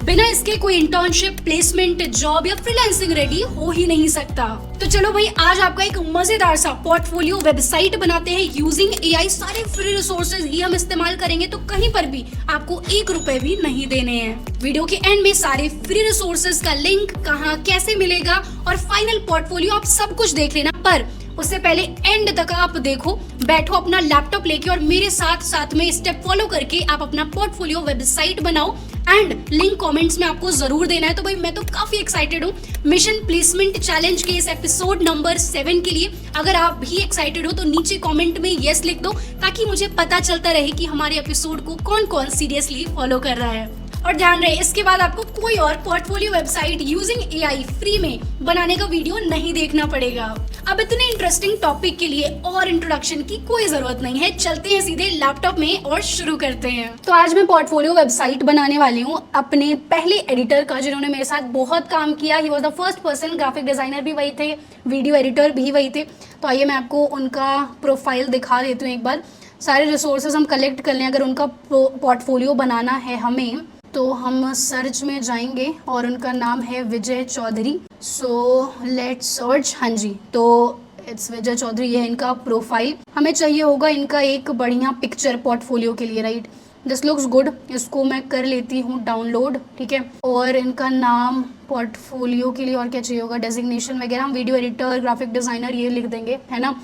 बिना इसके कोई इंटर्नशिप, प्लेसमेंट, जॉब या फ्रीलांसिंग रेडी हो ही नहीं सकता। तो चलो भाई, आज आपका एक मजेदार सा पोर्टफोलियो वेबसाइट बनाते हैं यूजिंग एआई। सारे फ्री रिसोर्सेज ही हम इस्तेमाल करेंगे, तो कहीं पर भी आपको 1 रुपए भी नहीं देने हैं। वीडियो के एंड में सारे फ्री रिसोर्सेज का लिंक, कहाँ कैसे मिलेगा और फाइनल पोर्टफोलियो आप सब कुछ देख लेना। पर उससे पहले एंड तक आप देखो, बैठो अपना लैपटॉप लेके और मेरे साथ में स्टेप फॉलो करके आप अपना पोर्टफोलियो वेबसाइट बनाओ। एंड लिंक कमेंट्स में आपको जरूर देना है। तो भाई मैं तो काफी एक्साइटेड हूँ मिशन प्लेसमेंट चैलेंज के इस एपिसोड नंबर 7 के लिए। अगर आप भी एक्साइटेड हो तो नीचे कमेंट में यस लिख दो, ताकि मुझे पता चलता रहे कि हमारे एपिसोड को कौन कौन सीरियसली फॉलो कर रहा है। और ध्यान रहे, इसके बाद आपको कोई और portfolio website using AI free में बनाने का वीडियो नहीं देखना पड़ेगा। अब इतने इंटरेस्टिंग टॉपिक के लिए और इंट्रोडक्शन की कोई जरूरत नहीं है, चलते हैं सीधे लैपटॉप में और शुरू करते हैं। तो आज मैं पोर्टफोलियो वेबसाइट बनाने वाली हूँ अपने पहले एडिटर का, जिन्होंने मेरे साथ बहुत काम किया। He was the first person, graphic designer भी वही थे, वीडियो एडिटर भी वही थे। तो आइए मैं आपको उनका प्रोफाइल दिखा देती हूँ एक बार। सारे रिसोर्सेज हम कलेक्ट कर लें। अगर उनका पोर्टफोलियो बनाना है हमें, तो हम सर्च में जाएंगे और उनका नाम है Vijay Chaudhary. So let's search. हाँ जी, तो इट्स विजय चौधरी, ये है इनका प्रोफाइल। हमें चाहिए होगा इनका एक बढ़िया पिक्चर पोर्टफोलियो के लिए, राइट। दिस लुक्स गुड, इसको मैं कर लेती हूँ डाउनलोड, ठीक है। और इनका नाम पोर्टफोलियो के लिए और क्या चाहिए होगा, डेजिग्नेशन वगैरह हम वीडियो एडिटर, ग्राफिक डिज़ाइनर ये लिख देंगे, है ना।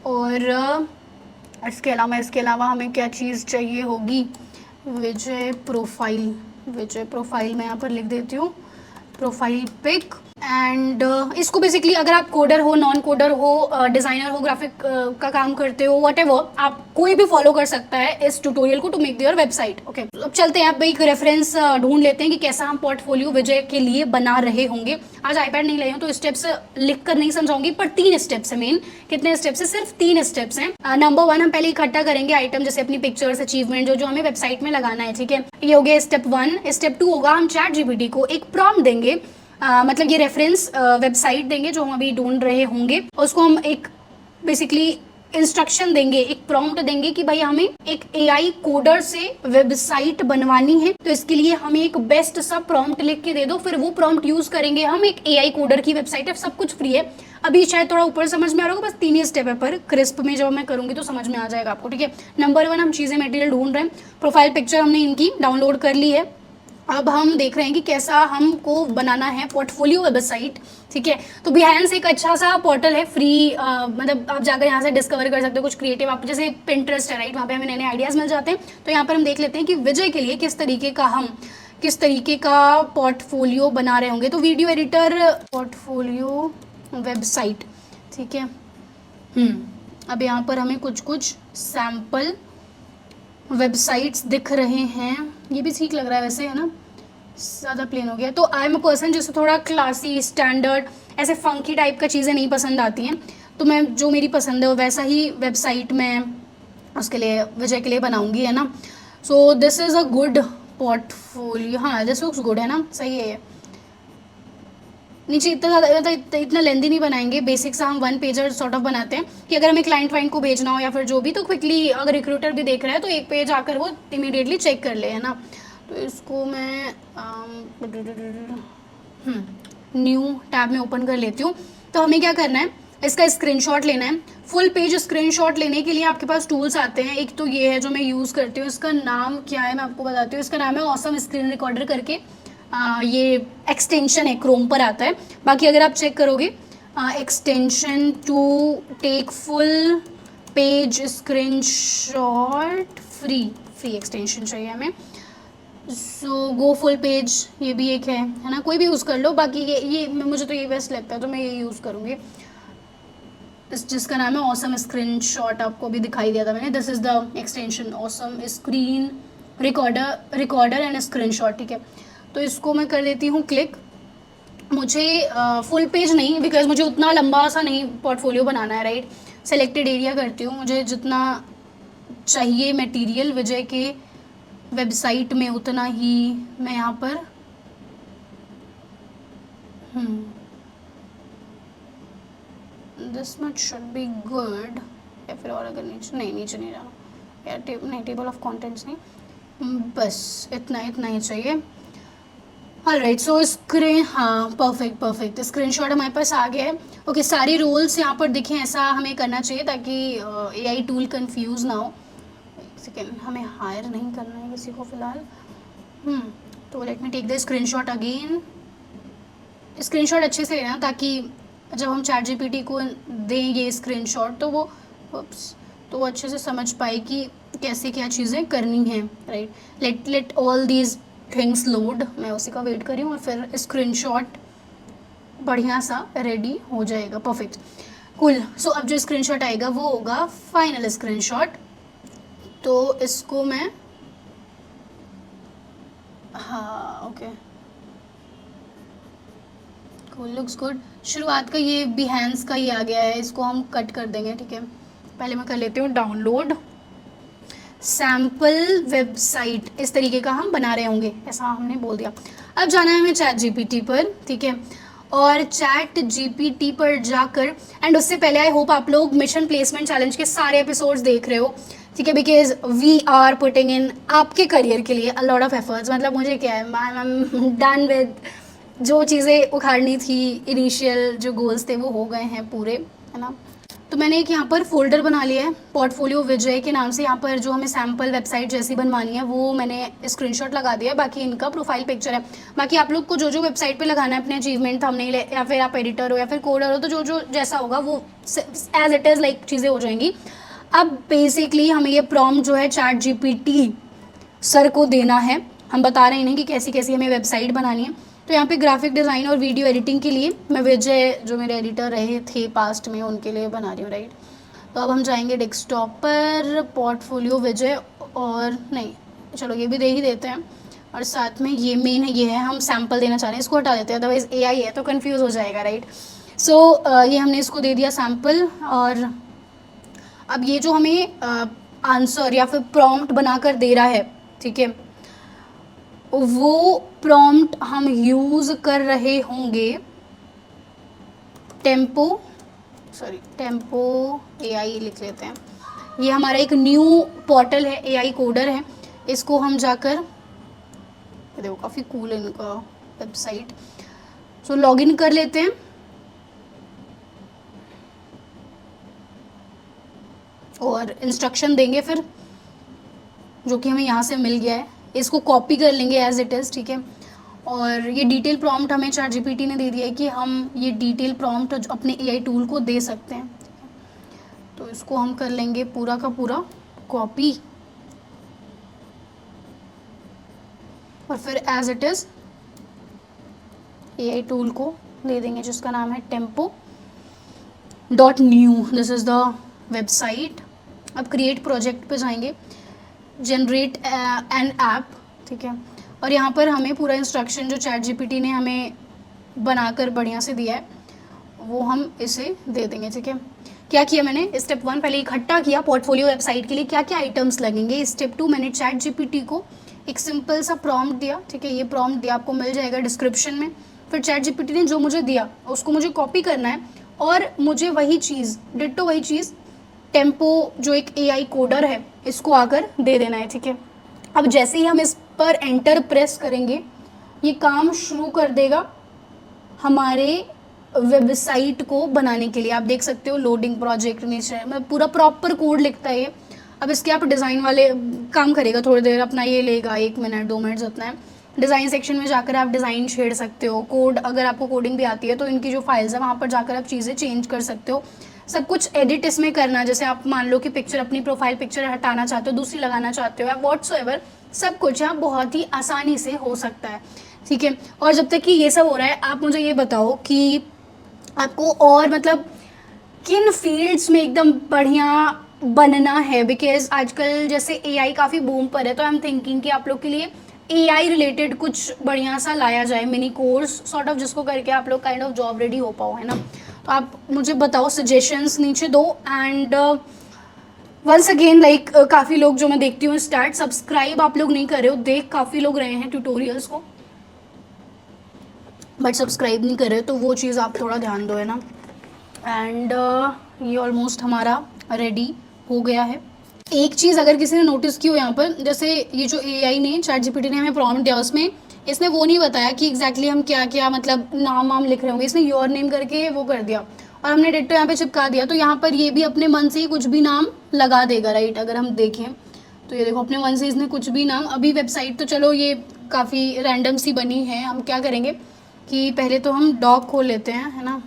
और इसके अलावा हमें क्या चीज़ चाहिए होगी, विजय प्रोफाइल मैं यहाँ पर लिख देती हूँ, प्रोफाइल पिक। एंड इसको बेसिकली अगर आप कोडर हो, नॉन कोडर हो, डिज़ाइनर हो, ग्राफिक का काम करते हो, व्हाटएवर, आप कोई भी फॉलो कर सकता है इस ट्यूटोरियल को to make your website. Okay, अब चलते हैं, आप एक रेफरेंस ढूंढ लेते हैं कि कैसा हम पोर्टफोलियो विजय के लिए बना रहे होंगे। आज आईपैड नहीं लाई हूँ तो स्टेप्स लिख कर नहीं समझाऊंगी, पर 3 स्टेप्स है मेन। कितने स्टेप्स है? सिर्फ 3 स्टेप्स हैं। नंबर 1, हम पहले इकट्ठा करेंगे आइटम, जैसे अपनी पिक्चर्स, अचीवमेंट, जो हमें वेबसाइट में लगाना है, ठीक है। ये हो गया स्टेप 1। स्टेप 2 होगा, हम चैट जीपीटी को एक प्रॉम्प्ट देंगे, मतलब ये रेफरेंस वेबसाइट देंगे जो हम अभी ढूंढ रहे होंगे। उसको हम एक बेसिकली इंस्ट्रक्शन देंगे, एक प्रॉम्प्ट देंगे कि भाई हमें एक एआई कोडर से वेबसाइट बनवानी है, तो इसके लिए हमें एक बेस्ट सा प्रॉम्प्ट लिख के दे दो। फिर वो प्रॉम्प्ट यूज करेंगे हम एक एआई कोडर की वेबसाइट है, सब कुछ फ्री है। अभी शायद थोड़ा ऊपर समझ में आ रहा होगा, बस 3 ही स्टेप है, पर क्रिस्प में जब मैं करूंगी तो समझ में आ जाएगा आपको, ठीक है। नंबर 1, हम चीजें मटेरियल ढूंढ रहे हैं। प्रोफाइल पिक्चर हमने इनकी डाउनलोड कर ली है। अब हम देख रहे हैं कि कैसा हमको बनाना है पोर्टफोलियो वेबसाइट, ठीक है। तो बिहाइंस एक अच्छा सा पोर्टल है, फ्री, मतलब आप जाकर यहाँ से डिस्कवर कर सकते हो कुछ क्रिएटिव, आप जैसे पिंटरेस्ट है, राइट, वहाँ पे हमें नए नए आइडियाज़ मिल जाते हैं। तो यहाँ पर हम देख लेते हैं कि विजय के लिए किस तरीके का पोर्टफोलियो बना रहे होंगे। तो वीडियो एडिटर, पोर्टफोलियो वेबसाइट, ठीक है। अब यहाँ पर हमें कुछ सैम्पल वेबसाइट्स दिख रहे हैं। ये भी ठीक लग रहा है वैसे, है ना, ज़्यादा प्लेन हो गया। तो आई एम अ पर्सन जिससे थोड़ा क्लासी, स्टैंडर्ड, ऐसे फंकी टाइप का चीज़ें नहीं पसंद आती हैं। तो मैं जो मेरी पसंद है वो वैसा ही वेबसाइट मैं उसके लिए, विजय के लिए बनाऊंगी, है ना। So this is a good portfolio. हाँ, दिस लुक्स गुड, है ना, सही है ये। नीचे इतना लेंदी नहीं बनाएंगे, बेसिक सा हम 1 पेजर सॉर्ट ऑफ बनाते हैं कि अगर हमें क्लाइंट वाइंट को भेजना हो या फिर जो भी, तो क्विकली अगर रिक्रूटर भी देख रहा है तो एक पेज आकर वो इमीडिएटली चेक कर ले, है ना। तो इसको मैं न्यू टैब में ओपन कर लेती हूँ। तो हमें क्या करना है, इसका स्क्रीनशॉट लेना है। फुल पेज स्क्रीनशॉट लेने के लिए आपके पास टूल्स आते हैं। एक तो ये है जो मैं यूज़ करती हूँ, इसका नाम क्या है मैं आपको बताती हूँ। इसका नाम है ऑसम स्क्रीन रिकॉर्डर करके। ये एक्सटेंशन है, क्रोम पर आता है। बाकी अगर आप चेक करोगे, extension to take full page screenshot, free extension चाहिए हमें। सो गो फुल पेज, ये भी एक है ना, कोई भी यूज़ कर लो। बाकी ये मुझे तो ये बेस्ट लगता है, तो मैं ये यूज़ करूँगी, जिसका नाम है ऑसम स्क्रीनशॉट। आपको भी दिखाई दिया था मैंने, this is the extension, awesome screen recorder and screenshot, ठीक है। तो इसको मैं कर देती हूँ क्लिक। मुझे फुल पेज नहीं, बिकॉज मुझे उतना लंबा सा नहीं पोर्टफोलियो बनाना है, राइट। सेलेक्टेड एरिया करती हूँ, मुझे जितना चाहिए मटेरियल विजय के वेबसाइट में उतना ही मैं यहाँ पर this much should be good. या फिर और अगर नीचे नहीं जाना यार, नहीं टेबल ऑफ कंटेंट्स नहीं, बस इतना ही चाहिए। ऑलराइट, सो स्क्रीन, हाँ परफेक्ट परफेक्ट, स्क्रीनशॉट हमारे पास आ गया है। ओके, सारे रोल्स यहाँ पर दिखें, ऐसा हमें करना चाहिए ताकि एआई टूल कंफ्यूज ना हो। एक सेकेंड, हमें हायर नहीं करना है किसी को फिलहाल। तो let me take the screenshot again. Screenshot अच्छे से लेना ताकि जब हम चैट जीपीटी को दें ये स्क्रीनशॉट तो वो तो वो अच्छे से समझ पाए कि कैसे क्या चीज़ें करनी हैं, right. Let all these things load, मैं उसी का वेट कर रही हूँ और फिर स्क्रीनशॉट बढ़िया सा रेडी हो जाएगा। Perfect, cool. सो अब जो स्क्रीनशॉट आएगा वो होगा फाइनल स्क्रीनशॉट। तो इसको मैं, हाँ ओके, कूल, लुक्स गुड। शुरुआत का ये बिहेंस का ही आ गया है, इसको हम कट कर देंगे, ठीक है। पहले मैं कर लेती हूँ डाउनलोड सैम्पल वेबसाइट, इस तरीके का हम बना रहे होंगे, ऐसा हमने बोल दिया। अब जाना है हमें चैट जीपीटी पर, ठीक है। और चैट जीपीटी पर जाकर, एंड उससे पहले आई होप आप लोग मिशन प्लेसमेंट चैलेंज के सारे एपिसोड्स देख रहे हो, ठीक है, because we are putting in आपके करियर के लिए अ लॉट ऑफ एफर्ट्स। मतलब मुझे क्या है, आई एम डन विद जो चीज़ें उखाड़नी थी, इनिशियल जो गोल्स थे वो हो गए हैं पूरे, है ना। तो मैंने एक यहाँ पर फोल्डर बना लिया है पोर्टफोलियो विजय के नाम से। यहाँ पर जो हमें सैम्पल वेबसाइट जैसी बनवानी है वो मैंने स्क्रीनशॉट लगा दिया है, बाकी इनका प्रोफाइल पिक्चर है। बाकी आप लोग को जो जो वेबसाइट पे लगाना है अपने अचीवमेंट थंबनेल, या फिर आप एडिटर हो या फिर कोडर हो, तो जो जो जैसा होगा वो एज इट इज़ लाइक चीज़ें हो जाएंगी। अब बेसिकली हमें ये प्रॉम्प्ट जो है चैट जीपीटी सर को देना है। हम बता रहे हैं कि कैसी कैसी हमें वेबसाइट बनानी है। तो यहाँ पे ग्राफिक डिज़ाइन और वीडियो एडिटिंग के लिए मैं विजय, जो मेरे एडिटर रहे थे पास्ट में, उनके लिए बना रही हूँ, राइट। तो अब हम जाएंगे डेस्कटॉप पर, पोर्टफोलियो विजय, और नहीं चलो ये भी दे ही देते हैं, और साथ में ये मेन है, ये है हम सैम्पल देना चाह रहे हैं, इसको हटा देते हैं, अदरवाइज एआई है तो कन्फ्यूज़ हो जाएगा, राइट। सो ये हमने इसको दे दिया सैम्पल। और अब ये जो हमें आंसर या फिर प्रॉम्प्ट बनाकर दे रहा है, ठीक है, वो प्रॉम्प्ट हम यूज़ कर रहे होंगे टेम्पो एआई लिख लेते हैं। ये हमारा एक न्यू पोर्टल है, एआई कोडर है। इसको हम जाकर, देखो काफ़ी कूल है इनका वेबसाइट, सो लॉगिन कर लेते हैं। और इंस्ट्रक्शन देंगे फिर, जो कि हमें यहाँ से मिल गया है, इसको कॉपी कर लेंगे एज इट इज़, ठीक है। और ये डिटेल प्रॉम्प्ट हमें चैट जीपीटी ने दे दिया है कि हम ये डिटेल प्रॉम्प्ट अपने एआई टूल को दे सकते हैं। तो इसको हम कर लेंगे पूरा का पूरा कॉपी, और फिर as it is AI tool को दे देंगे, जिसका नाम है tempo.new। This is the website. अब क्रिएट प्रोजेक्ट पे जाएंगे, जनरेट एन ऐप, ठीक है। और यहाँ पर हमें पूरा इंस्ट्रक्शन जो चैट जीपीटी ने हमें बनाकर बढ़िया से दिया है वो हम इसे दे देंगे, ठीक है। क्या किया मैंने, स्टेप 1 पहले इकट्ठा किया पोर्टफोलियो वेबसाइट के लिए क्या क्या आइटम्स लगेंगे। स्टेप 2 मैंने चैट जीपीटी को एक सिंपल सा प्रॉम्प्ट दिया, ठीक है। ये प्रॉम्प्ट दिया, आपको मिल जाएगा डिस्क्रिप्शन में। फिर चैट जीपीटी ने जो मुझे दिया उसको मुझे कॉपी करना है, और मुझे वही चीज़, डिट्टो वही चीज़ टेम्पो जो एक एआई कोडर है इसको आकर दे देना है, ठीक है। अब जैसे ही हम इस पर एंटर प्रेस करेंगे ये काम शुरू कर देगा हमारे वेबसाइट को बनाने के लिए। आप देख सकते हो लोडिंग प्रोजेक्ट नीचे मैं पूरा प्रॉपर कोड लिखता है ये। अब इसके आप डिज़ाइन वाले काम करेगा थोड़ी देर, अपना ये लेगा 1 मिनट 2 मिनट जितना है। डिज़ाइन सेक्शन में जाकर आप डिज़ाइन छेड़ सकते हो, कोड अगर आपको कोडिंग भी आती है तो इनकी जो फाइल्स है वहाँ पर जाकर आप चीज़ें चेंज कर सकते हो। सब कुछ एडिट इसमें करना, जैसे आप मान लो कि पिक्चर, अपनी प्रोफाइल पिक्चर हटाना चाहते हो, दूसरी लगाना चाहते हो, या व्हाट्सएवर, सब कुछ यहाँ बहुत ही आसानी से हो सकता है, ठीक है। और जब तक कि ये सब हो रहा है आप मुझे ये बताओ कि आपको और मतलब किन फील्ड्स में एकदम बढ़िया बनना है, बिकॉज आजकल जैसे एआई काफ़ी बूम पर है, तो आई एम थिंकिंग कि आप लोग के लिए एआई रिलेटेड कुछ बढ़िया सा लाया जाए, मिनी कोर्स सॉर्ट ऑफ, जिसको करके आप लोग काइंड ऑफ जॉब रेडी हो पाओ, है ना। तो आप मुझे बताओ, सजेशंस नीचे दो। एंड वंस अगेन लाइक काफ़ी लोग जो मैं देखती हूँ स्टार्ट, सब्सक्राइब आप लोग नहीं कर रहे हो, देख काफ़ी लोग रहे हैं ट्यूटोरियल्स को बट सब्सक्राइब नहीं कर रहे, तो वो चीज़ आप थोड़ा ध्यान दो, है ना। एंड ये ऑलमोस्ट हमारा रेडी हो गया है। एक चीज़ अगर किसी ने नोटिस की हो यहाँ पर, जैसे ये जो एआई ने चैट जीपीटी ने हमें प्रॉम्प्ट दिया उसमें इसने वो नहीं बताया कि एग्जैक्टली हम क्या क्या मतलब नाम वाम लिख रहे होंगे, इसने योर नेम करके वो कर दिया और हमने डिट्टो यहाँ पे चिपका दिया। तो यहाँ पर ये भी अपने मन से ही कुछ भी नाम लगा देगा, राइट। अगर हम देखें तो ये देखो अपने मन से इसने कुछ भी नाम, अभी वेबसाइट तो चलो ये काफ़ी रैंडम सी बनी है। हम क्या करेंगे कि पहले तो हम डॉक खोल लेते हैं, है ना,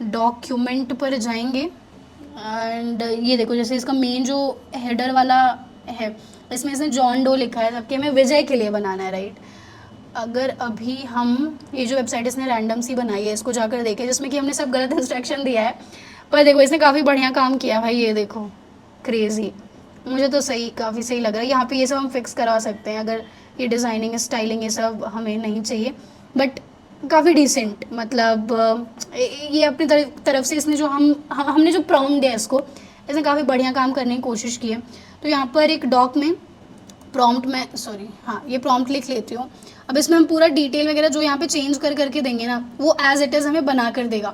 डॉक्यूमेंट पर जाएंगे एंड ये देखो जैसे इसका मेन जो हेडर वाला है इसमें इसने जॉन डो लिखा है, जबकि हमें विजय के लिए बनाना है, राइट। अगर अभी हम ये जो वेबसाइट इसने रैंडम सी बनाई है इसको जाकर देखें, जिसमें कि हमने सब गलत इंस्ट्रक्शन दिया है, पर देखो इसने काफ़ी बढ़िया काम किया भाई, ये देखो क्रेजी, मुझे तो सही काफ़ी सही लग रहा है। यहाँ पे ये सब हम फिक्स करा सकते हैं, अगर ये डिज़ाइनिंग स्टाइलिंग ये सब हमें नहीं चाहिए, बट काफ़ी डिसेंट, मतलब ये अपनी तरफ से इसने जो हमने जो प्रॉम्प्ट दिया इसको, इसने काफ़ी बढ़िया काम करने की कोशिश की है। तो यहाँ पर एक डॉक में प्रॉम्प्ट में सॉरी हाँ ये प्रॉम्प्ट लिख लेती हूँ। अब इसमें हम पूरा डिटेल वगैरह जो यहाँ पे चेंज करके देंगे ना, वो एज इट इज़ हमें बना कर देगा।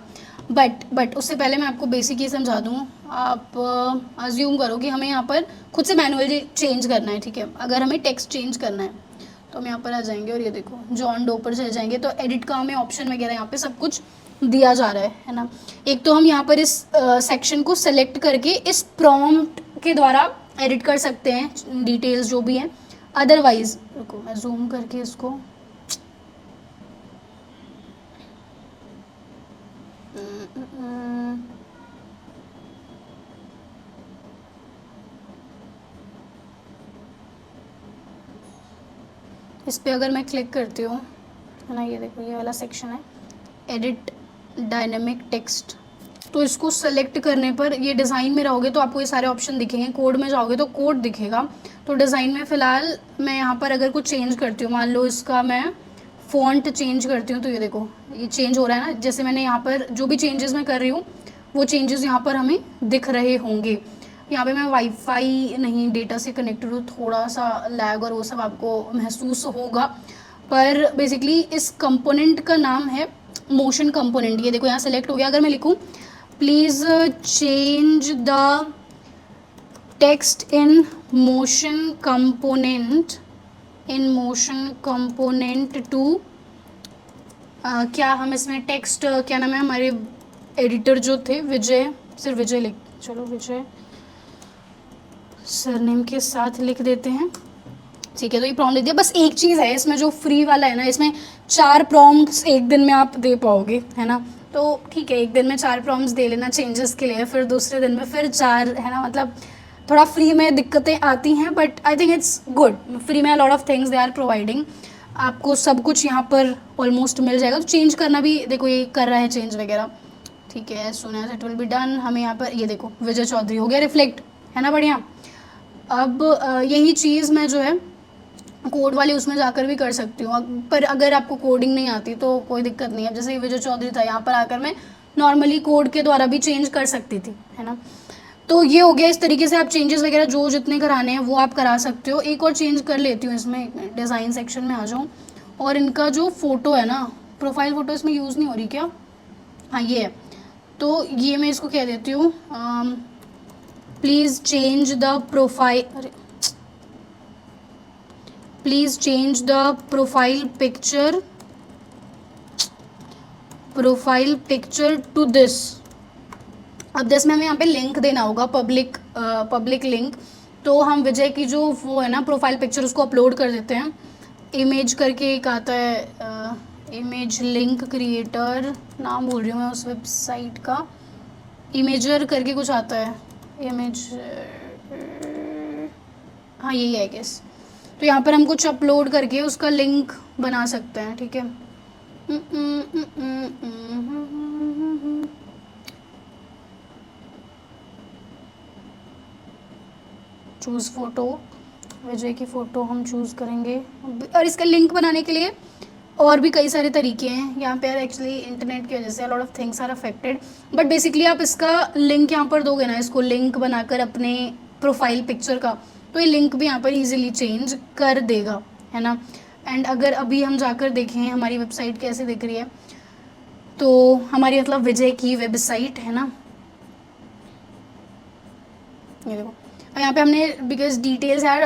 बट उससे पहले मैं आपको बेसिक ये समझा दूँ। आप अज्यूम करो कि हमें यहाँ पर खुद से मैनुअली चेंज करना है, ठीक है। अगर हमें टेक्स्ट चेंज करना है तो हम यहाँ पर आ जाएंगे और ये देखो जॉन डो पर चले जाएंगे, तो एडिट का हमें ऑप्शन वगैरह यहाँ पे सब कुछ दिया जा रहा है ना। एक तो हम यहाँ पर इस सेक्शन को सेलेक्ट करके इस प्रॉम्प्ट के द्वारा एडिट कर सकते हैं डिटेल्स जो भी हैं। अदरवाइज रुको मैं जूम करके इसको इस पर अगर मैं क्लिक करती हूँ, है ना, ये देखो ये वाला सेक्शन है एडिट डायनेमिक टेक्स्ट। तो इसको सेलेक्ट करने पर ये डिज़ाइन में रहोगे तो आपको ये सारे ऑप्शन दिखेंगे, कोड में जाओगे तो कोड दिखेगा। तो डिज़ाइन में फ़िलहाल मैं यहाँ पर अगर कुछ चेंज करती हूँ, मान लो इसका मैं फ़ॉन्ट चेंज करती हूँ, तो ये देखो ये चेंज हो रहा है ना। जैसे मैंने यहाँ पर जो भी चेंजेस मैं कर रही हूँ वो चेंजेस यहाँ पर हमें दिख रहे होंगे। यहाँ पे मैं वाईफाई नहीं डेटा से कनेक्टेड हूँ, थोड़ा सा लैग और वो सब आपको महसूस होगा, पर बेसिकली इस कंपोनेंट का नाम है मोशन कंपोनेंट। ये देखो यहाँ सेलेक्ट हो गया। अगर मैं लिखूँ please change the text in motion component to क्या हम इसमें टेक्स्ट क्या नाम है, हमारे एडिटर जो थे विजय, सिर्फ विजय लिख, चलो विजय सरनेम के साथ लिख देते हैं, ठीक है। तो ये प्रॉम्प्ट दे दिया। बस एक चीज़ है इसमें जो फ्री वाला है ना, इसमें 4 प्रॉम्प्ट्स एक दिन में आप दे पाओगे, है ना। तो ठीक है, एक दिन में 4 प्रॉम्प्ट्स दे लेना चेंजेस के लिए, फिर दूसरे दिन में फिर 4, है ना। मतलब थोड़ा फ्री में दिक्कतें आती हैं, but I think it's good. Free में lot of things they are providing, आपको सब कुछ यहाँ पर ऑलमोस्ट मिल जाएगा। तो चेंज करना भी देखो ये कर रहा है चेंज वगैरह, ठीक है। सुना है इट विल बी डन। हमें यहाँ पर ये देखो विजय चौधरी हो गया रिफ्लेक्ट, है ना, बढ़िया। अब यही चीज़ मैं जो है कोड वाली उसमें जाकर भी कर सकती हूँ, पर अगर आपको कोडिंग नहीं आती तो कोई दिक्कत नहीं है। जैसे विजय चौधरी था, यहाँ पर आकर मैं नॉर्मली कोड के द्वारा भी चेंज कर सकती थी, है ना। तो ये हो गया। इस तरीके से आप चेंजेस वगैरह जो जितने कराने हैं वो आप करा सकते हो। एक और चेंज कर लेती हूँ इसमें, डिज़ाइन सेक्शन में आ जाऊँ और इनका जो फ़ोटो है ना, प्रोफाइल फ़ोटो इसमें यूज़ नहीं हो रही क्या, हाँ ये है। तो ये मैं इसको कह देती हूँ please change the profile, please change the profile picture to this. अब दिस में हमें यहाँ पे लिंक देना होगा, पब्लिक लिंक। तो हम विजय की जो वो है ना प्रोफाइल पिक्चर उसको अपलोड कर देते हैं। इमेज करके एक आता है, इमेज लिंक क्रिएटर, नाम भूल रही हूँ मैं उस वेबसाइट का, इमेजर करके कुछ आता है, इमेज, हाँ यही है गेस। तो यहाँ पर हम कुछ अपलोड करके उसका लिंक बना सकते हैं, ठीक है। चूज़ फ़ोटो, विजय की फ़ोटो हम चूज़ करेंगे। और इसका लिंक बनाने के लिए और भी कई सारे तरीके हैं यहाँ पे। एक्चुअली इंटरनेट की वजह से lot of things are affected, but basically आप इसका लिंक यहाँ पर दोगे ना, इसको लिंक बनाकर अपने प्रोफाइल पिक्चर का, तो ये लिंक भी यहाँ पर इजीली चेंज कर देगा, है ना। एंड अगर अभी हम जाकर देखें हमारी वेबसाइट कैसे दिख रही है, तो हमारी मतलब विजय की वेबसाइट है ना, ये देखो यहाँ पे हमने, बिकॉज डिटेल्स यार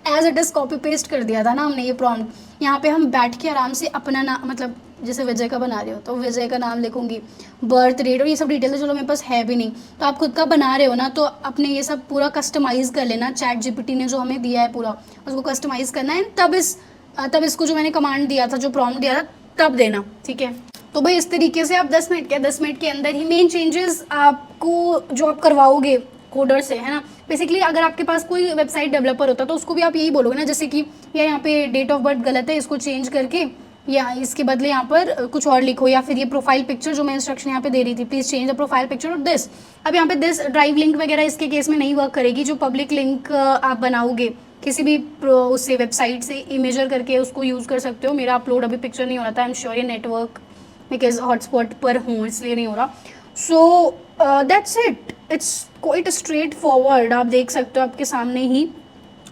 as it is copy paste कर दिया था ना हमने ये प्रॉम्प्ट। यहाँ पे हम बैठ के आराम से अपना नाम, मतलब जैसे विजय का बना रहे हो तो विजय का नाम लिखूंगी, बर्थ डेट और ये सब डिटेल तो चलो मेरे पास है भी नहीं, तो आप खुद का बना रहे हो ना, तो अपने ये सब पूरा कस्टमाइज़ कर लेना। चैट जीपीटी ने जो हमें दिया है पूरा उसको कस्टमाइज़ करना है, तब इसको जो मैंने कमांड दिया था, जो प्रॉम्प्ट दिया था, तब देना, ठीक है। तो भाई इस तरीके से आप 10 मिनट के अंदर ही मेन चेंजेस आपको जो आप करवाओगे कोडर से, है ना। बेसिकली अगर आपके पास कोई वेबसाइट डेवलपर होता तो उसको भी आप यही बोलोगे ना, जैसे कि यार यहाँ पे डेट ऑफ बर्थ गलत है, इसको चेंज करके या इसके बदले यहाँ पर कुछ और लिखो, या फिर ये प्रोफाइल पिक्चर जो मैं इंस्ट्रक्शन यहाँ पे दे रही थी, please change the profile picture और दिस। अब यहाँ पे दिस ड्राइव लिंक वगैरह इसके केस में नहीं वर्क करेगी। जो पब्लिक लिंक आप बनाओगे किसी भी उससे वेबसाइट से इमेजर करके उसको यूज़ कर सकते हो। मेरा अपलोड अभी पिक्चर नहीं हो रहा था, आई एम श्योर ये नेटवर्क बिकॉज हॉटस्पॉट पर हूँ इसलिए नहीं हो रहा। So that's it, it's quite straight forward. आप देख सकते हो आपके सामने ही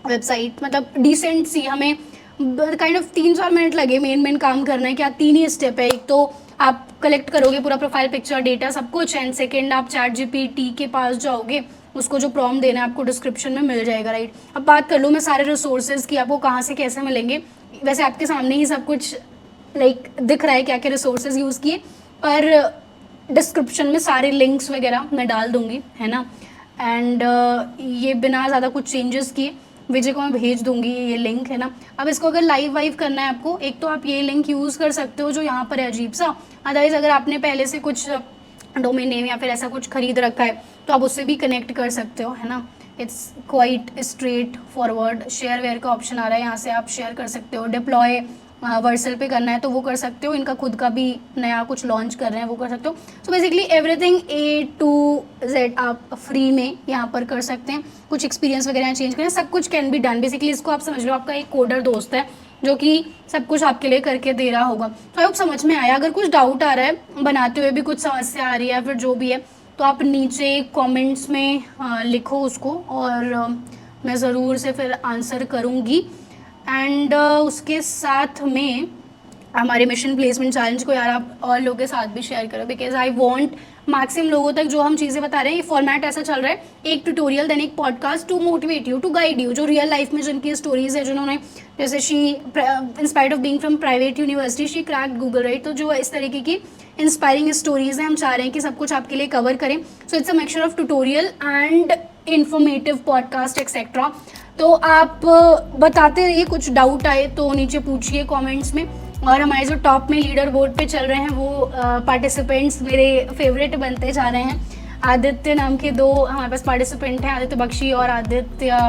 वेबसाइट, मतलब डिसेंट सी। हमें काइंड ऑफ 3-4 मिनट लगे मेन काम करना है। क्या 3 ही स्टेप है। एक तो आप कलेक्ट करोगे पूरा प्रोफाइल पिक्चर डेटा सब कुछ, एंड सेकेंड आप चैट जीपीटी के पास जाओगे, उसको जो प्रॉम्प्ट देना है आपको डिस्क्रिप्शन में मिल जाएगा, राइट। अब बात कर लूँ मैं सारे रिसोर्सेज की, आपको कहाँ से कैसे मिलेंगे। वैसे आपके सामने ही सब कुछ लाइक दिख रहा है क्या क्या रिसोर्सेज यूज़ किए, पर डिस्क्रिप्शन में सारे लिंक्स वगैरह मैं डाल दूँगी, है ना। एंड ये बिना ज़्यादा कुछ चेंजेस किए विजय को मैं भेज दूंगी ये लिंक, है ना। अब इसको अगर लाइव वाइव करना है आपको, एक तो आप ये लिंक यूज़ कर सकते हो जो यहाँ पर है अजीब सा। अदरवाइज़ अगर आपने पहले से कुछ डोमेन नेम या फिर ऐसा कुछ खरीद रखा है तो आप उससे भी कनेक्ट कर सकते हो, है ना। It's quite straight forward. Share वेयर का ऑप्शन आ रहा है, यहाँ से आप शेयर कर सकते हो। डिप्लॉय वर्सल पे करना है तो वो कर सकते हो। इनका खुद का भी नया कुछ लॉन्च कर रहे हैं, वो कर सकते हो। So basically everything A to Z आप फ्री में यहाँ पर कर सकते हैं। कुछ एक्सपीरियंस वगैरह चेंज करें, सब कुछ कैन बी डन। बेसिकली इसको आप समझ लो आपका एक कोडर दोस्त है जो कि सब कुछ आपके लिए करके दे रहा होगा। तो आई समझ में आया। अगर कुछ डाउट आ रहा है, बनाते हुए भी कुछ समस्या आ रही है, फिर जो भी है, तो आप नीचे कमेंट्स में लिखो उसको, और मैं ज़रूर से फिर आंसर करूँगी। एंड उसके साथ में हमारे मिशन प्लेसमेंट चैलेंज को यार आप और लोगों के साथ भी शेयर करो, बिकॉज आई वांट मैक्सिमम लोगों तक जो हम चीज़ें बता रहे हैं। ये फॉर्मेट ऐसा चल रहा है, एक ट्यूटोरियल देन एक podcast, to motivate you, to guide you. जो रियल लाइफ में जिनकी स्टोरीज है, जिन्होंने जैसे she inspired of being from private university she cracked Google, right. तो जो इस तरीके की इंस्पायरिंग स्टोरीज हैं, हम चाह रहे हैं कि सब कुछ आपके लिए कवर करें। So it's a mixture of tutorial and informative podcast etcetera. तो आप बताते रहिए, कुछ डाउट आए तो नीचे पूछिए कमेंट्स में। और हमारे जो टॉप में लीडर बोर्ड पे चल रहे हैं वो पार्टिसिपेंट्स मेरे फेवरेट बनते जा रहे हैं। आदित्य नाम के 2 हमारे पास पार्टिसिपेंट हैं, आदित्य बख्शी और आदित्य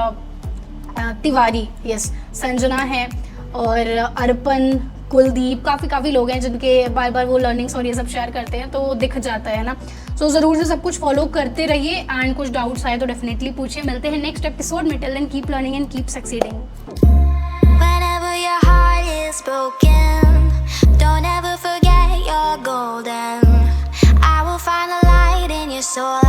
तिवारी, यस। संजना है और अर्पण, कुलदीप, काफ़ी लोग हैं जिनके बार बार वो लर्निंग्स और ये सब शेयर करते हैं, तो दिख जाता है ना। सो ज़रूर से सब कुछ फॉलो करते रहिए, एंड कुछ डाउट्स आए तो डेफिनेटली पूछिए। मिलते हैं नेक्स्ट एपिसोड में। Till then keep learning and keep succeeding. Whenever your heart is broken, don't ever forget you're golden. I will find the light in your soul.